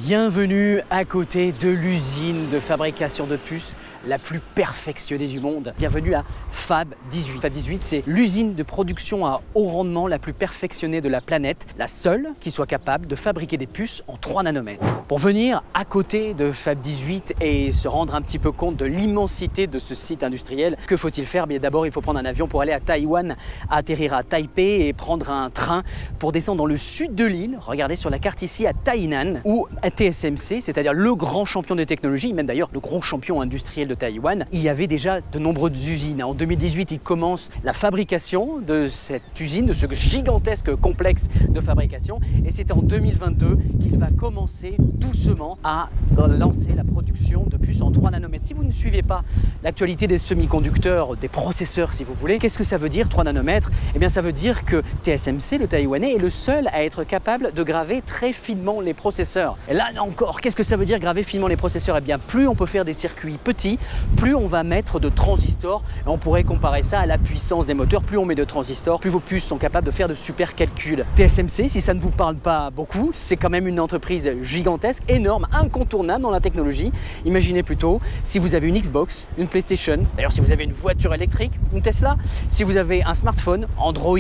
Bienvenue à côté de l'usine de fabrication de puces la plus perfectionnée du monde. Bienvenue à Fab 18. Fab 18, c'est l'usine de production à haut rendement la plus perfectionnée de la planète, la seule qui soit capable de fabriquer des puces en 3 nanomètres. Pour venir à côté de Fab 18 et se rendre un petit peu compte de l'immensité de ce site industriel, que faut-il faire? Bien d'abord, il faut prendre un avion pour aller à Taïwan, atterrir à Taipei et prendre un train pour descendre dans le sud de l'île. Regardez sur la carte ici à Tainan, où à TSMC, c'est-à-dire le grand champion des technologies, même d'ailleurs le gros champion industriel de Taïwan, il y avait déjà de nombreuses usines. En 2018, il commence la fabrication de cette usine, de ce gigantesque complexe de fabrication, et c'est en 2022 qu'il va commencer doucement à lancer la production de puces en 3 nanomètres. Si vous ne suivez pas l'actualité des semi-conducteurs, des processeurs si vous voulez, qu'est-ce que ça veut dire 3 nanomètres? Eh bien ça veut dire que TSMC, le taïwanais, est le seul à être capable de graver très finement les processeurs. Et là encore, qu'est-ce que ça veut dire graver finement les processeurs? Eh bien plus on peut faire des circuits petits, plus on va mettre de transistors, et on pourrait comparer ça à la puissance des moteurs. Plus on met de transistors, plus vos puces sont capables de faire de super calculs. TSMC, si ça ne vous parle pas beaucoup, c'est quand même une entreprise gigantesque, énorme, incontournable dans la technologie. Imaginez plutôt si vous avez une Xbox, une PlayStation, d'ailleurs si vous avez une voiture électrique, une Tesla, si vous avez un smartphone, Android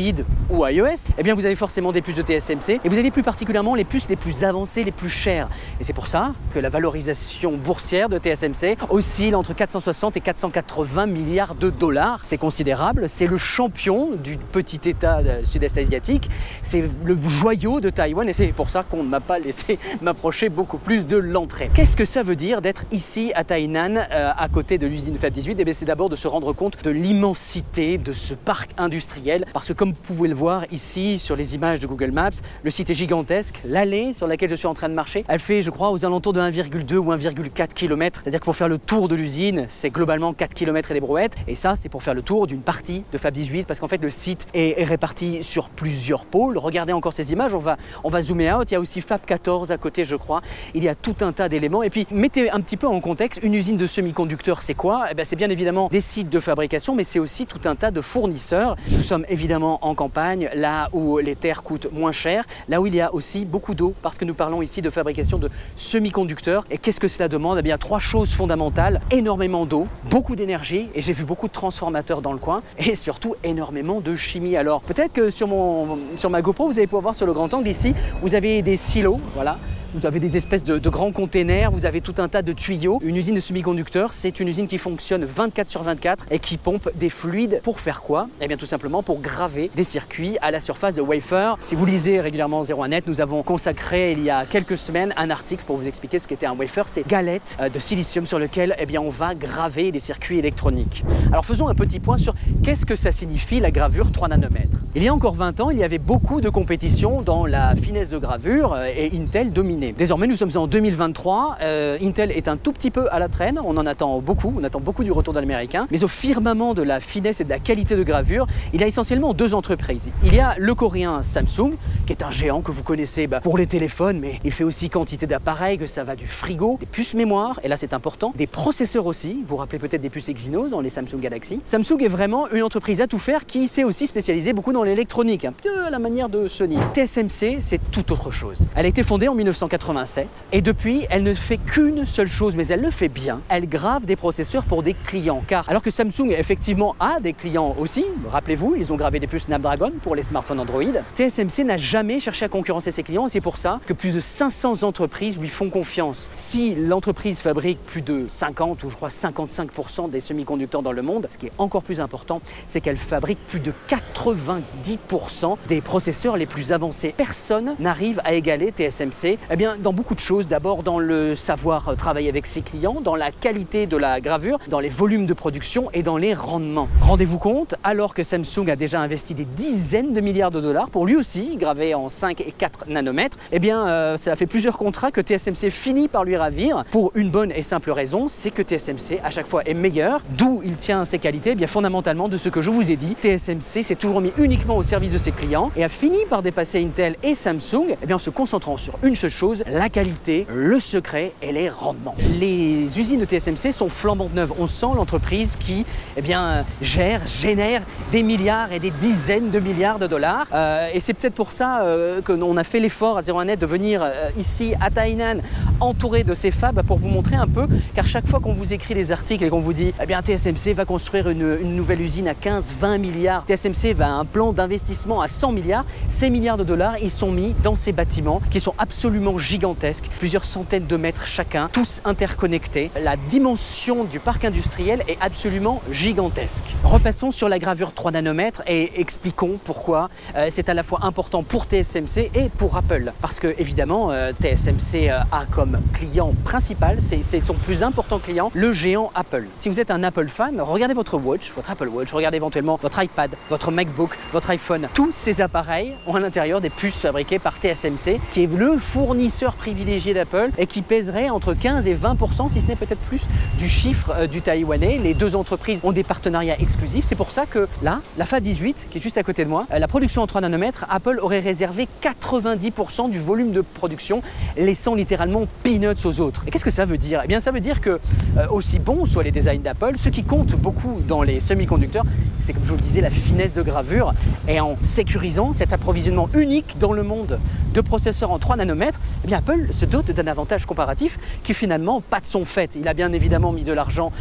ou iOS, eh bien vous avez forcément des puces de TSMC, et vous avez plus particulièrement les puces les plus avancées, les plus chères. Et c'est pour ça que la valorisation boursière de TSMC oscille entre 460 et 480 milliards de dollars. C'est considérable, c'est le champion du petit état sud-est asiatique, c'est le joyau de Taïwan, et c'est pour ça qu'on ne m'a pas laissé m'approcher beaucoup plus de l'entrée. Qu'est-ce que ça veut dire d'être ici à Tainan, à côté de l'usine Fab 18? Eh bien, c'est d'abord de se rendre compte de l'immensité de ce parc industriel, parce que comme vous pouvez le voir ici sur les images de Google Maps, le site est gigantesque. L'allée sur laquelle je suis en train de marcher, elle fait, je crois, aux alentours de 1,2 ou 1,4 km. C'est-à-dire que pour faire le tour de l'usine, c'est globalement 4 km et des brouettes. Et ça, c'est pour faire le tour d'une partie de Fab 18, parce qu'en fait, le site est réparti sur plusieurs pôles. Regardez encore ces images, on va zoomer out. Il y a aussi Fab 14 à côté, je crois. Il y a tout un tas d'éléments. Et puis, mettez un petit peu en contexte, une usine de semi-conducteurs, c'est quoi? Eh bien, c'est bien évidemment des sites de fabrication, mais c'est aussi tout un tas de fournisseurs. Nous sommes évidemment en campagne, là où les terres coûtent moins cher, là où il y a aussi beaucoup d'eau, parce que nous parlons ici de fabrication de semi-conducteurs. Et qu'est-ce que cela demande? Eh bien, 3 choses fondamentales: énormément d'eau, beaucoup d'énergie, et j'ai vu beaucoup de transformateurs dans le coin, et surtout énormément de chimie. Alors, peut-être que sur ma GoPro, vous allez pouvoir voir sur le grand angle ici, vous avez des silos, voilà. Vous avez des espèces de grands containers, vous avez tout un tas de tuyaux. Une usine de semi-conducteurs, c'est une usine qui fonctionne 24 sur 24 et qui pompe des fluides pour faire quoi? Eh bien tout simplement pour graver des circuits à la surface de wafer. Si vous lisez régulièrement 01net, nous avons consacré il y a quelques semaines un article pour vous expliquer ce qu'était un wafer. C'est galette de silicium sur lequel on va graver des circuits électroniques. Alors faisons un petit point sur qu'est-ce que ça signifie la gravure 3 nanomètres. Il y a encore 20 ans, il y avait beaucoup de compétition dans la finesse de gravure et Intel dominait. Désormais, nous sommes en 2023. Intel est un tout petit peu à la traîne. On en attend beaucoup. On attend beaucoup du retour de l'américain. Mais au firmament de la finesse et de la qualité de gravure, il y a essentiellement 2 entreprises. Il y a le coréen Samsung, qui est un géant que vous connaissez pour les téléphones, mais il fait aussi quantité d'appareils, que ça va du frigo, des puces mémoire, et là c'est important, des processeurs aussi. Vous vous rappelez peut-être des puces Exynos dans les Samsung Galaxy. Samsung est vraiment une entreprise à tout faire qui s'est aussi spécialisée beaucoup dans l'électronique, un peu à la manière de Sony. TSMC, c'est tout autre chose. Elle a été fondée en 1987 et depuis, elle ne fait qu'une seule chose, mais elle le fait bien. Elle grave des processeurs pour des clients. Car alors que Samsung effectivement a des clients aussi, rappelez-vous, ils ont gravé des puces Snapdragon pour les smartphones Android, TSMC n'a jamais cherché à concurrencer ses clients, et c'est pour ça que plus de 500 entreprises lui font confiance. Si l'entreprise fabrique plus de 50 ou je crois 55% des semi-conducteurs dans le monde, ce qui est encore plus important, c'est qu'elle fabrique plus de 90% des processeurs les plus avancés. Personne n'arrive à égaler TSMC. Eh bien, dans beaucoup de choses, d'abord dans le savoir travailler avec ses clients, dans la qualité de la gravure, dans les volumes de production et dans les rendements. Rendez-vous compte, alors que Samsung a déjà investi des dizaines de milliards de dollars pour lui aussi graver en 5 et 4 nanomètres, eh bien ça a fait plusieurs contrats que TSMC finit par lui ravir pour une bonne et simple raison, c'est que TSMC à chaque fois est meilleur. D'où il tient ses qualités? Eh bien fondamentalement de ce que je vous ai dit, TSMC s'est toujours mis uniquement au service de ses clients et a fini par dépasser Intel et Samsung, eh bien en se concentrant sur une seule chose, chose, la qualité, le secret et les rendements. Les usines de TSMC sont flambant neuves. On sent l'entreprise qui génère des milliards et des dizaines de milliards de dollars. Et c'est peut-être pour ça qu'on a fait l'effort à 01net de venir ici à Tainan, entouré de ces fabs, pour vous montrer un peu, car chaque fois qu'on vous écrit des articles et qu'on vous dit TSMC va construire une nouvelle usine à 15-20 milliards, TSMC va à un plan d'investissement à 100 milliards, ces milliards de dollars, ils sont mis dans ces bâtiments qui sont absolument gigantesques, plusieurs centaines de mètres chacun, tous interconnectés. La dimension du parc industriel est absolument gigantesque. Repassons sur la gravure 3 nanomètres et expliquons pourquoi c'est à la fois important pour TSMC et pour Apple. Parce que évidemment, TSMC a comme client principal, c'est son plus important client, le géant Apple. Si vous êtes un Apple fan, regardez votre Watch, votre Apple Watch, regardez éventuellement votre iPad, votre MacBook, votre iPhone. Tous ces appareils ont à l'intérieur des puces fabriquées par TSMC, qui est le fournisseur privilégié d'Apple et qui pèserait entre 15 et 20%, si ce n'est peut-être plus, du chiffre du taïwanais. Les deux entreprises ont des partenariats exclusifs. C'est pour ça que là, la Fab 18, qui est juste à côté de moi, la production en 3 nanomètres, Apple aurait réservé 90% du volume de production, laissant littéralement peanuts aux autres. Et qu'est-ce que ça veut dire? Eh bien, ça veut dire que, aussi bons soient les designs d'Apple, ce qui compte beaucoup dans les semi-conducteurs, c'est, comme je vous le disais, la finesse de gravure. Et en sécurisant cet approvisionnement unique dans le monde de processeurs en 3 nanomètres, eh bien Apple se dote d'un avantage comparatif qui finalement pas de son fait. Il a bien évidemment mis de l'argent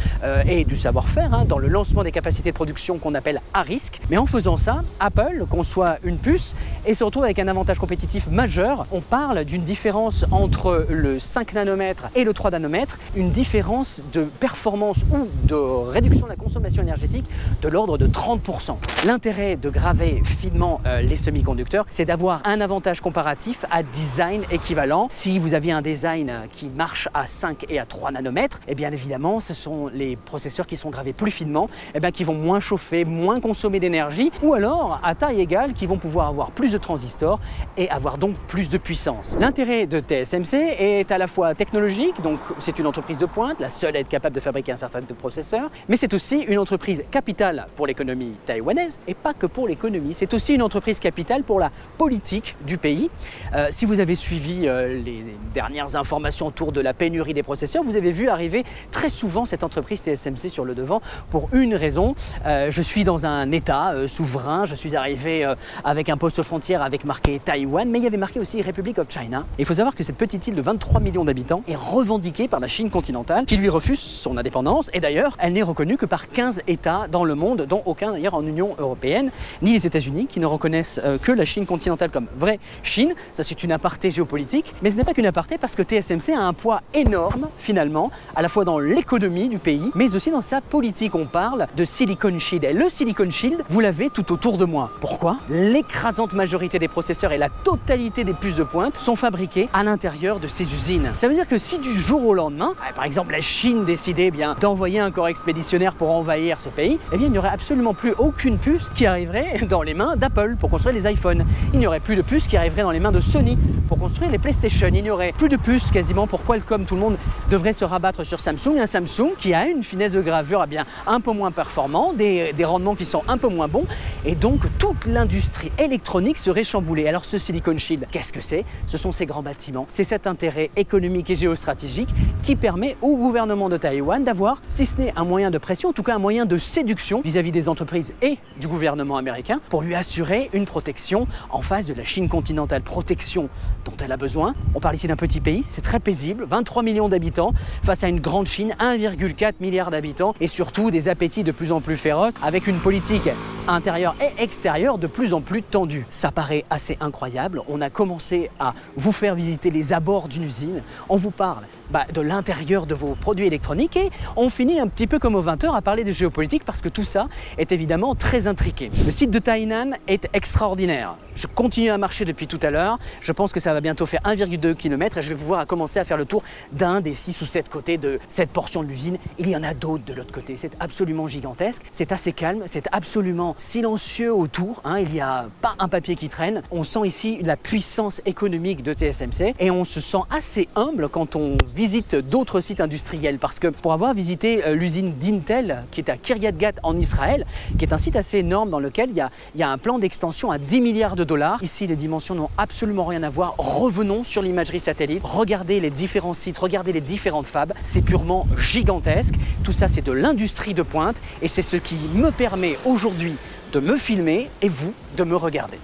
et du savoir-faire dans le lancement des capacités de production qu'on appelle à risque. Mais en faisant ça, Apple conçoit une puce et se retrouve avec un avantage compétitif majeur. On parle d'une différence entre le 5 nanomètres et le 3 nanomètres, une différence de performance ou de réduction de la consommation énergétique de l'ordre de 30%. L'intérêt de graver finement les semi-conducteurs, c'est d'avoir un avantage comparatif à design équivalent. Si vous aviez un design qui marche à 5 et à 3 nanomètres, et bien évidemment, ce sont les processeurs qui sont gravés plus finement, qui vont moins chauffer, moins consommer d'énergie, ou alors, à taille égale, qui vont pouvoir avoir plus de transistors et avoir donc plus de puissance. L'intérêt de TSMC est à la fois technologique, donc c'est une entreprise de pointe, la seule à être capable de fabriquer un certain nombre de processeurs, mais c'est aussi une entreprise capitale pour l'économie taïwanaise, et pas que pour l'économie, c'est aussi une entreprise capitale pour la politique du pays. Si vous avez suivi les dernières informations autour de la pénurie des processeurs, vous avez vu arriver très souvent cette entreprise TSMC sur le devant pour une raison. Je suis dans un état souverain, je suis arrivé avec un poste frontière avec marqué Taïwan, mais il y avait marqué aussi Republic of China. Et il faut savoir que cette petite île de 23 millions d'habitants est revendiquée par la Chine continentale, qui lui refuse son indépendance. Et d'ailleurs, elle n'est reconnue que par 15 États dans le monde, dont aucun d'ailleurs en Union européenne, ni les États-Unis, qui ne reconnaissent que la Chine continentale comme vraie Chine. Ça, c'est une aparté géopolitique, mais ce n'est pas qu'une aparté parce que TSMC a un poids énorme, finalement, à la fois dans l'économie du pays, mais aussi dans sa politique. On parle de Silicon Shield. Et le Silicon Shield, vous l'avez tout autour de moi. Pourquoi? L'écrasante majorité des processeurs et la totalité des puces de pointe sont fabriquées à l'intérieur de ces usines. Ça veut dire que si du jour au lendemain, par exemple la Chine décidait d'envoyer un corps expéditionnaire pour envahir ce pays, il n'y aurait absolument plus aucune puce qui arriverait dans les mains d'Apple pour construire les iPhones. Il n'y aurait plus de puces qui arriveraient dans les mains de Sony pour construire les PlayStation. Il n'y aurait plus de puces quasiment pour Qualcomm. Tout le monde devrait se rabattre sur Samsung. Un Samsung qui a une finesse de gravure un peu moins performant, des rendements qui sont un peu moins bons, et donc toute l'industrie électronique serait chamboulée. Alors ce Silicon Shield, qu'est-ce que c'est? Ce sont ces grands bâtiments. C'est cet intérêt économique et géostratégique qui permet au gouvernement de Taïwan d'avoir, si ce n'est un moyen de pression, en tout cas un moyen de séduction vis-à-vis des entreprises et du gouvernement américain pour lui assurer une protection en face de la Chine continentale. Protection dont elle a besoin. On parle ici d'un petit pays, c'est très paisible, 23 millions d'habitants face à une grande Chine, 1,4 milliard d'habitants, et surtout des appétits de plus en plus féroces avec une politique intérieure et extérieure de plus en plus tendue. Ça paraît assez incroyable. On a commencé à vous faire visiter les abords d'une usine. On vous parle de l'intérieur de vos produits électroniques et on finit un petit peu comme aux 20h à parler de géopolitique parce que tout ça est évidemment très intriqué. Le site de Tainan est extraordinaire. Je continue à marcher depuis tout à l'heure. Je pense que ça va bientôt faire 1,2 km et je vais pouvoir commencer à faire le tour d'un des 6 ou 7 côtés de cette portion de l'usine. Il y en a d'autres de l'autre côté. C'est absolument gigantesque. C'est assez calme. C'est absolument silencieux autour. Il n'y a pas un papier qui traîne. On sent ici la puissance économique de TSMC et on se sent assez humble quand on visite d'autres sites industriels parce que pour avoir visité l'usine d'Intel qui est à Kiryat Gat en Israël, qui est un site assez énorme dans lequel il y a un plan d'extension à 10 milliards de dollars. Ici, les dimensions n'ont absolument rien à voir. Revenons précision sur l'imagerie satellite. Regardez les différents sites, regardez les différentes fabs, c'est purement gigantesque. Tout ça, c'est de l'industrie de pointe et c'est ce qui me permet aujourd'hui de me filmer et vous de me regarder.